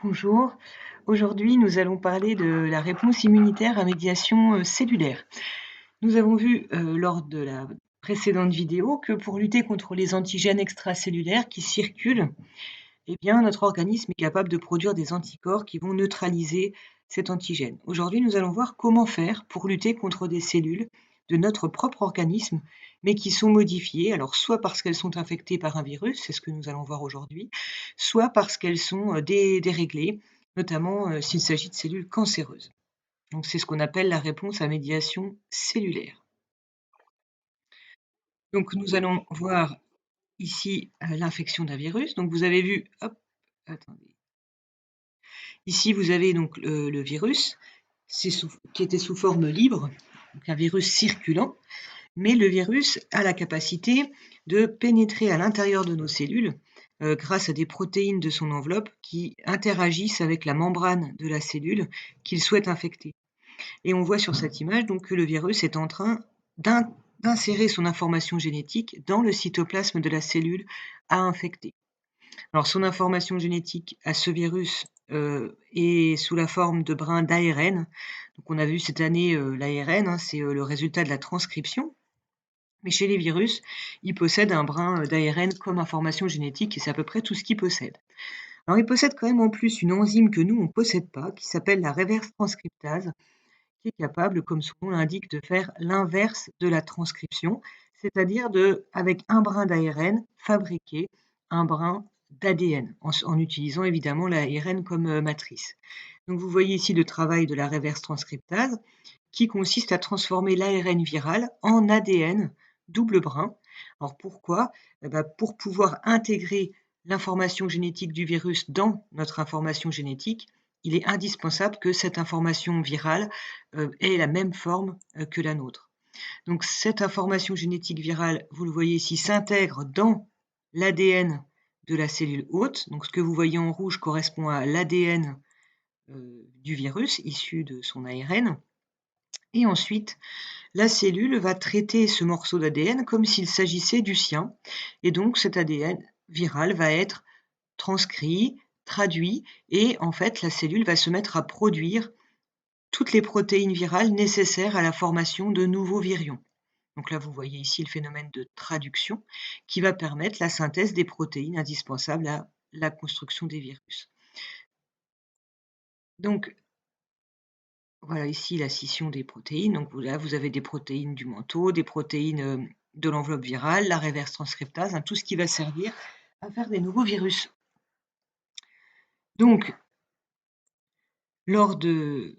Bonjour, aujourd'hui nous allons parler de la réponse immunitaire à médiation cellulaire. Nous avons vu lors de la précédente vidéo que pour lutter contre les antigènes extracellulaires qui circulent, eh bien, notre organisme est capable de produire des anticorps qui vont neutraliser cet antigène. Aujourd'hui, nous allons voir comment faire pour lutter contre des cellules de notre propre organisme, mais qui sont modifiées, alors soit parce qu'elles sont infectées par un virus, c'est ce que nous allons voir aujourd'hui, soit parce qu'elles sont déréglées, notamment s'il s'agit de cellules cancéreuses. Donc c'est ce qu'on appelle la réponse à médiation cellulaire. Donc nous allons voir ici l'infection d'un virus. Donc vous avez vu, hop, attendez. Ici, vous avez donc le virus, qui était sous forme libre, donc un virus circulant, mais le virus a la capacité de pénétrer à l'intérieur de nos cellules grâce à des protéines de son enveloppe qui interagissent avec la membrane de la cellule qu'il souhaite infecter. Et on voit sur cette image donc que le virus est en train d'insérer son information génétique dans le cytoplasme de la cellule à infecter. Alors son information génétique à ce virus, est sous la forme de brins d'ARN. Donc on a vu cette année, l'ARN, hein, c'est, le résultat de la transcription. Mais chez les virus, ils possèdent un brin, d'ARN comme information génétique et c'est à peu près tout ce qu'ils possèdent. Alors ils possèdent quand même en plus une enzyme que nous on possède pas, qui s'appelle la reverse transcriptase, qui est capable, comme son nom l'indique, de faire l'inverse de la transcription, c'est-à-dire avec un brin d'ARN, fabriquer un brin d'ADN, en utilisant évidemment l'ARN comme matrice. Donc vous voyez ici le travail de la reverse transcriptase, qui consiste à transformer l'ARN viral en ADN double brin. Alors pourquoi? Pour pouvoir intégrer l'information génétique du virus dans notre information génétique, il est indispensable que cette information virale ait la même forme que la nôtre. Donc cette information génétique virale, vous le voyez ici, s'intègre dans l'ADN de la cellule hôte. Donc ce que vous voyez en rouge correspond à l'ADN du virus issu de son ARN. Et ensuite, la cellule va traiter ce morceau d'ADN comme s'il s'agissait du sien. Et donc cet ADN viral va être transcrit, traduit et en fait la cellule va se mettre à produire toutes les protéines virales nécessaires à la formation de nouveaux virions. Donc là, vous voyez ici le phénomène de traduction qui va permettre la synthèse des protéines indispensables à la construction des virus. Donc voilà ici la scission des protéines. Donc là, vous avez des protéines du manteau, des protéines de l'enveloppe virale, la reverse transcriptase, hein, tout ce qui va servir à faire des nouveaux virus. Donc, lors de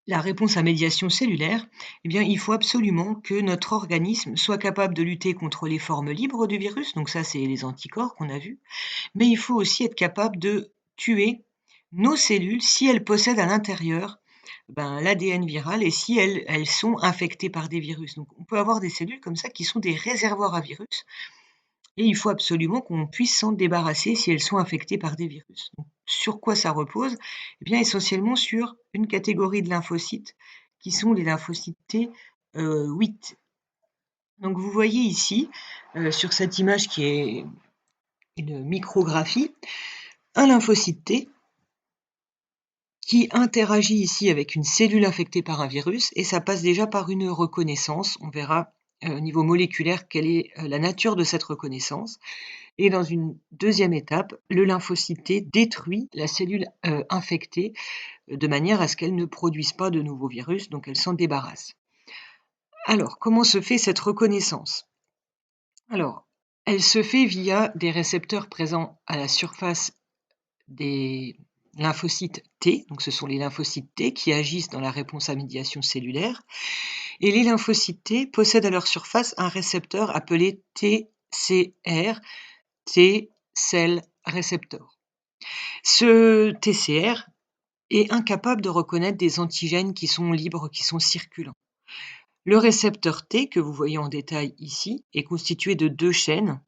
la réponse à médiation cellulaire, eh bien, il faut absolument que notre organisme soit capable de lutter contre les formes libres du virus, donc ça, c'est les anticorps qu'on a vus, mais il faut aussi être capable de tuer nos cellules si elles possèdent à l'intérieur l'ADN viral et si elles sont infectées par des virus. Donc, on peut avoir des cellules comme ça qui sont des réservoirs à virus et il faut absolument qu'on puisse s'en débarrasser si elles sont infectées par des virus. Donc, sur quoi ça repose? Eh bien, essentiellement sur une catégorie de lymphocytes qui sont les lymphocytes T 8. Donc, vous voyez ici, sur cette image qui est une micrographie, un lymphocyte T qui interagit ici avec une cellule infectée par un virus et ça passe déjà par une reconnaissance. On verra au niveau moléculaire quelle est la nature de cette reconnaissance. Et dans une deuxième étape, le lymphocyte T détruit la cellule infectée de manière à ce qu'elle ne produise pas de nouveaux virus, donc elle s'en débarrasse. Alors, comment se fait cette reconnaissance? Alors, elle se fait via des récepteurs présents à la surface des lymphocytes T, donc ce sont les lymphocytes T qui agissent dans la réponse à médiation cellulaire, et les lymphocytes T possèdent à leur surface un récepteur appelé TCR, T cell receptor. Ce TCR est incapable de reconnaître des antigènes qui sont libres, qui sont circulants. Le récepteur T, que vous voyez en détail ici, est constitué de 2 chaînes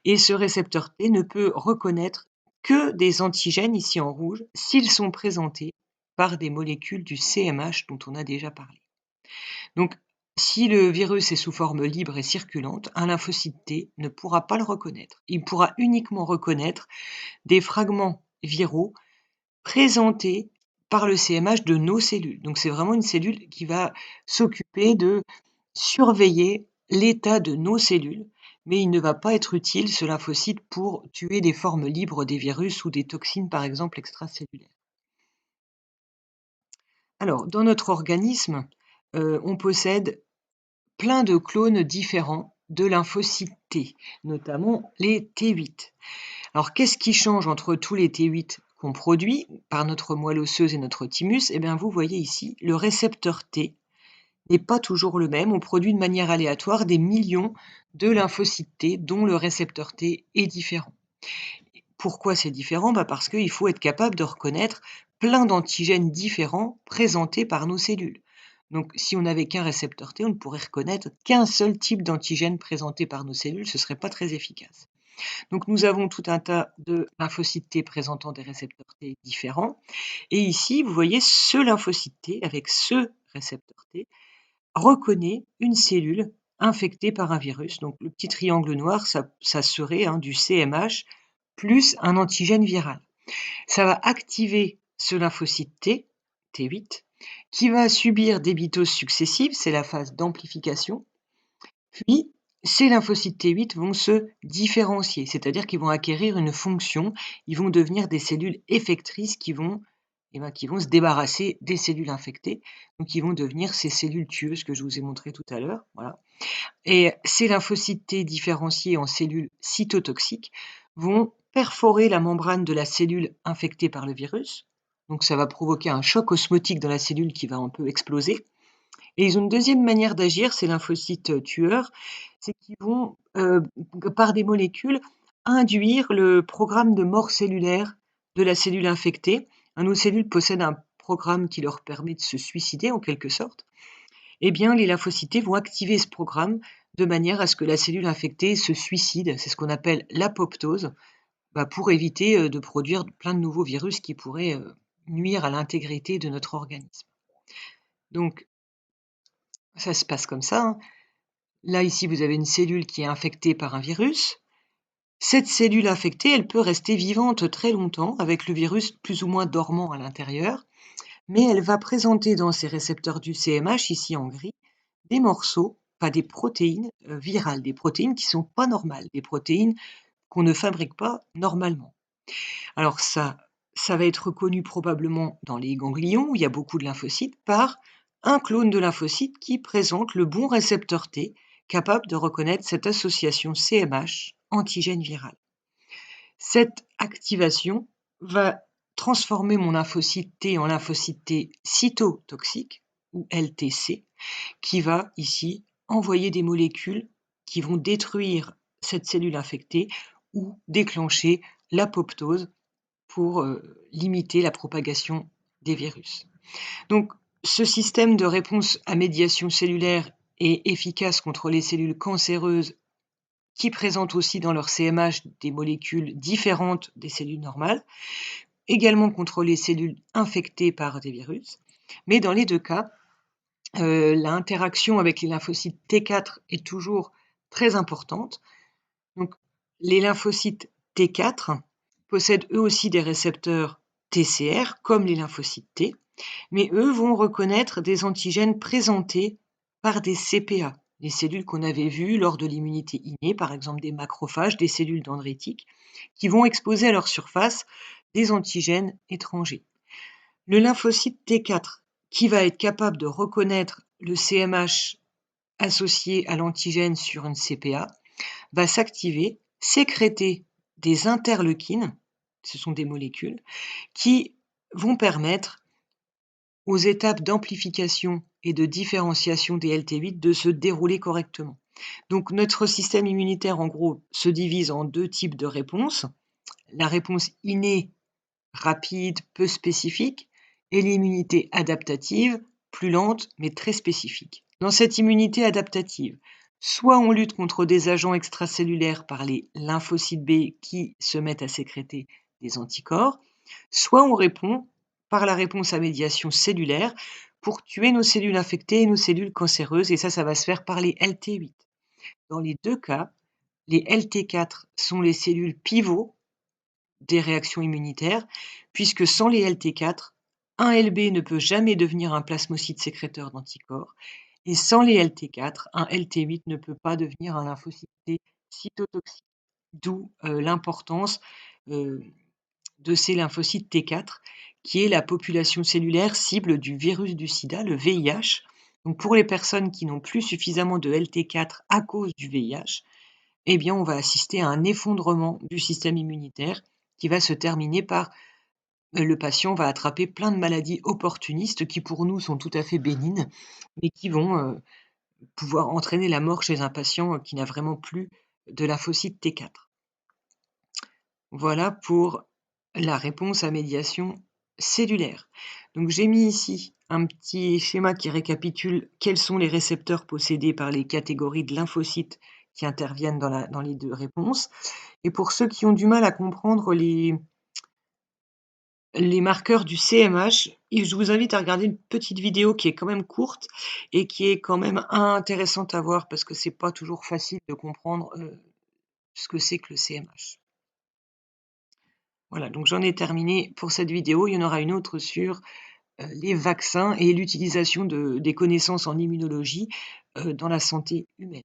et ce récepteur T ne peut reconnaître que des antigènes, ici en rouge, s'ils sont présentés par des molécules du CMH dont on a déjà parlé. Donc, si le virus est sous forme libre et circulante, un lymphocyte T ne pourra pas le reconnaître. Il pourra uniquement reconnaître des fragments viraux présentés par le CMH de nos cellules. Donc c'est vraiment une cellule qui va s'occuper de surveiller l'état de nos cellules, mais il ne va pas être utile, ce lymphocyte, pour tuer des formes libres des virus ou des toxines, par exemple, extracellulaires. Alors, dans notre organisme, on possède plein de clones différents de lymphocytes T, notamment les T8. Alors, qu'est-ce qui change entre tous les T8 qu'on produit par notre moelle osseuse et notre thymus? Eh bien, vous voyez ici, le récepteur T n'est pas toujours le même. On produit de manière aléatoire des millions de lymphocytes T, dont le récepteur T est différent. Pourquoi c'est différent? Parce qu'il faut être capable de reconnaître plein d'antigènes différents présentés par nos cellules. Donc, si on n'avait qu'un récepteur T, on ne pourrait reconnaître qu'un seul type d'antigène présenté par nos cellules, ce ne serait pas très efficace. Donc, nous avons tout un tas de lymphocytes T présentant des récepteurs T différents. Et ici, vous voyez, ce lymphocyte T, avec ce récepteur T, reconnaît une cellule infectée par un virus. Donc, le petit triangle noir, ça serait du CMH plus un antigène viral. Ça va activer ce lymphocyte T, T8, qui va subir des mitoses successives, c'est la phase d'amplification. Puis, ces lymphocytes T8 vont se différencier, c'est-à-dire qu'ils vont acquérir une fonction, ils vont devenir des cellules effectrices qui vont se débarrasser des cellules infectées, donc ils vont devenir ces cellules tueuses que je vous ai montrées tout à l'heure. Voilà. Et ces lymphocytes T différenciés en cellules cytotoxiques vont perforer la membrane de la cellule infectée par le virus. Donc ça va provoquer un choc osmotique dans la cellule qui va un peu exploser. Et ils ont une deuxième manière d'agir, ces lymphocytes tueurs, c'est qu'ils vont, par des molécules, induire le programme de mort cellulaire de la cellule infectée. Nos cellules possèdent un programme qui leur permet de se suicider en quelque sorte. Eh bien, les lymphocytes T vont activer ce programme de manière à ce que la cellule infectée se suicide. C'est ce qu'on appelle l'apoptose, pour éviter de produire plein de nouveaux virus qui pourraient nuire à l'intégrité de notre organisme. Donc, ça se passe comme ça. Là, ici, vous avez une cellule qui est infectée par un virus. Cette cellule infectée, elle peut rester vivante très longtemps avec le virus plus ou moins dormant à l'intérieur, mais elle va présenter dans ses récepteurs du CMH, ici en gris, des morceaux, pas des protéines virales, des protéines qui ne sont pas normales, des protéines qu'on ne fabrique pas normalement. Alors ça va être reconnu probablement dans les ganglions, où il y a beaucoup de lymphocytes, par un clone de lymphocyte qui présente le bon récepteur T, capable de reconnaître cette association CMH antigène viral. Cette activation va transformer mon lymphocyte T en lymphocyte T cytotoxique, ou LTC, qui va ici envoyer des molécules qui vont détruire cette cellule infectée ou déclencher l'apoptose pour limiter la propagation des virus. Donc, ce système de réponse à médiation cellulaire est efficace contre les cellules cancéreuses qui présentent aussi dans leur CMH des molécules différentes des cellules normales, également contre les cellules infectées par des virus. Mais dans les deux cas, l'interaction avec les lymphocytes T4 est toujours très importante. Donc, les lymphocytes T4 possèdent eux aussi des récepteurs TCR, comme les lymphocytes T, mais eux vont reconnaître des antigènes présentés par des CPA, les cellules qu'on avait vues lors de l'immunité innée, par exemple des macrophages, des cellules dendritiques, qui vont exposer à leur surface des antigènes étrangers. Le lymphocyte T4, qui va être capable de reconnaître le CMH associé à l'antigène sur une CPA, va s'activer, sécréter des interleukines, ce sont des molécules, qui vont permettre aux étapes d'amplification et de différenciation des LT8 de se dérouler correctement. Donc notre système immunitaire, en gros, se divise en deux types de réponses. La réponse innée, rapide, peu spécifique, et l'immunité adaptative, plus lente, mais très spécifique. Dans cette immunité adaptative, soit on lutte contre des agents extracellulaires par les lymphocytes B qui se mettent à sécréter des anticorps, soit on répond par la réponse à médiation cellulaire pour tuer nos cellules infectées et nos cellules cancéreuses, et ça va se faire par les LT8. Dans les deux cas, les LT4 sont les cellules pivots des réactions immunitaires, puisque sans les LT4, un LB ne peut jamais devenir un plasmocyte sécréteur d'anticorps, et sans les LT4, un LT8 ne peut pas devenir un lymphocyte T cytotoxique. D'où l'importance de ces lymphocytes T4, qui est la population cellulaire cible du virus du sida, le VIH. Donc pour les personnes qui n'ont plus suffisamment de LT4 à cause du VIH, eh bien on va assister à un effondrement du système immunitaire qui va se terminer par le patient va attraper plein de maladies opportunistes qui pour nous sont tout à fait bénines, mais qui vont pouvoir entraîner la mort chez un patient qui n'a vraiment plus de lymphocyte T4. Voilà pour la réponse à médiation cellulaire. Donc j'ai mis ici un petit schéma qui récapitule quels sont les récepteurs possédés par les catégories de lymphocytes qui interviennent dans les deux réponses. Et pour ceux qui ont du mal à comprendre les marqueurs du CMH, je vous invite à regarder une petite vidéo qui est quand même courte et qui est quand même intéressante à voir parce que c'est pas toujours facile de comprendre ce que c'est que le CMH. Voilà, donc j'en ai terminé pour cette vidéo. Il y en aura une autre sur les vaccins et l'utilisation des connaissances en immunologie dans la santé humaine.